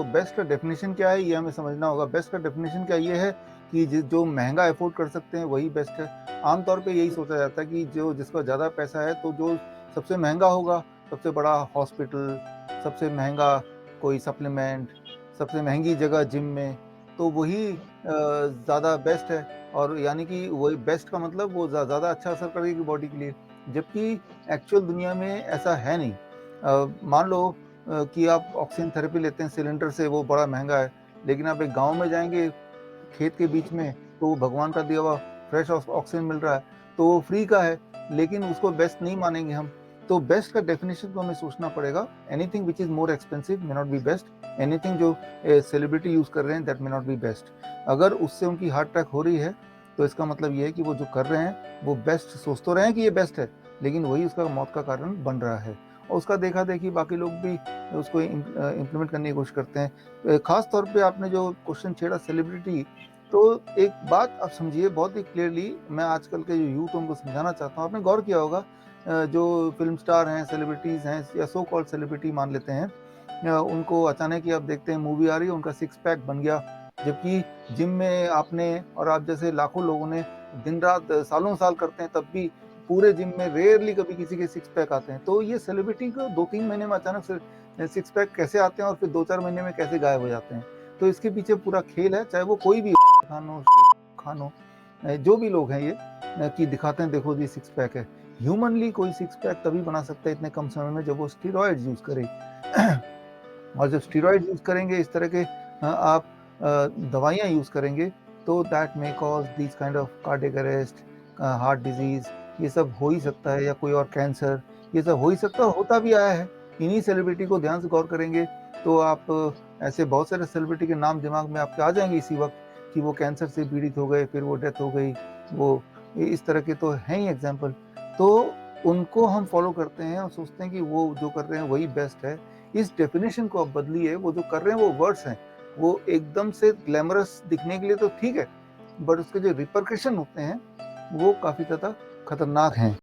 तो बेस्ट का डेफिनेशन क्या है ये हमें समझना होगा। बेस्ट का डेफिनेशन क्या ये है कि जो महंगा अफोर्ड कर सकते हैं वही बेस्ट है। आमतौर पे यही सोचा जाता है कि जो जिसका ज़्यादा पैसा है तो जो सबसे महंगा होगा, सबसे बड़ा हॉस्पिटल, सबसे महंगा कोई सप्लीमेंट, सबसे महंगी जगह जिम में, तो वही ज़्यादा बेस्ट है। और यानी कि वही बेस्ट का मतलब वो ज़्यादा अच्छा असर करेगी बॉडी के लिए, जबकि एक्चुअल दुनिया में ऐसा है नहीं। मान लो कि आप ऑक्सीजन थेरेपी लेते हैं सिलेंडर से, वो बड़ा महंगा है, लेकिन आप एक गांव में जाएंगे खेत के बीच में तो वो भगवान का दिया हुआ फ्रेश ऑक्सीजन मिल रहा है, तो वो फ्री का है, लेकिन उसको बेस्ट नहीं मानेंगे हम। तो बेस्ट का डेफिनेशन को हमें सोचना पड़ेगा। Anything which is more expensive may not be best, anything जो सेलिब्रिटी यूज कर रहे हैं that may not be best. अगर उससे उनकी हार्ट अटैक हो रही है तो इसका मतलब ये है कि वो जो कर रहे हैं वो बेस्ट सोच तो रहे हैं कि ये बेस्ट है, लेकिन वही उसका मौत का कारण बन रहा है। और उसका देखा देखी बाकी लोग भी उसको इम्प्लीमेंट करने की कोशिश करते हैं। खास तौर पे आपने जो क्वेश्चन छेड़ा सेलिब्रिटी, तो एक बात आप समझिए बहुत ही क्लियरली, मैं आजकल के जो यूथ उनको समझाना चाहता हूँ। आपने गौर किया होगा जो फिल्म स्टार हैं, सेलिब्रिटीज हैं या सो कॉल्ड सेलिब्रिटी मान लेते हैं, उनको अचानक ही आप देखते हैं मूवी आ रही है उनका सिक्स पैक बन गया, जबकि जिम में आपने और आप जैसे लाखों लोगों ने दिन रात सालों साल करते हैं, तब भी पूरे जिम में रेयरली कभी किसी के सिक्स पैक आते हैं। तो ये सेलिब्रिटी को 2-3 महीने में अचानक से सिक्स पैक कैसे आते हैं और फिर 2-4 महीने में कैसे गायब हो जाते हैं। तो इसके पीछे पूरा खेल है, चाहे वो कोई भी खानो जो भी लोग हैं ये कि दिखाते हैं देखो जी सिक्स पैक है। ह्यूमनली कोई सिक्स पैक तभी बना सकता है इतने कम समय में जब वो स्टीरॉयड्स यूज करे। और जब स्टीरॉयड यूज करेंगे इस तरह के आप दवाइयाँ यूज करेंगे, तो that may cause this kind of cardiac arrest, heart disease, ये सब हो ही सकता है, या कोई और कैंसर, ये सब हो ही सकता है, होता भी आया है। इन्हीं सेलिब्रिटी को ध्यान से गौर करेंगे तो आप ऐसे बहुत सारे सेलिब्रिटी के नाम दिमाग में आपके आ जाएंगे इसी वक्त कि वो कैंसर से पीड़ित हो गए, फिर वो डेथ हो गई, वो इस तरह के तो हैं ही एग्जाम्पल। तो उनको हम फॉलो करते हैं और सोचते हैं कि वो जो कर रहे हैं वही बेस्ट है। इस डेफिनेशन को अब बदलिए, वो जो कर रहे हैं वो वर्ड्स हैं, वो एकदम से ग्लैमरस दिखने के लिए तो ठीक है, बट उसके जो रिपरकशन होते हैं वो काफी ज्यादा खतरनाक हैं।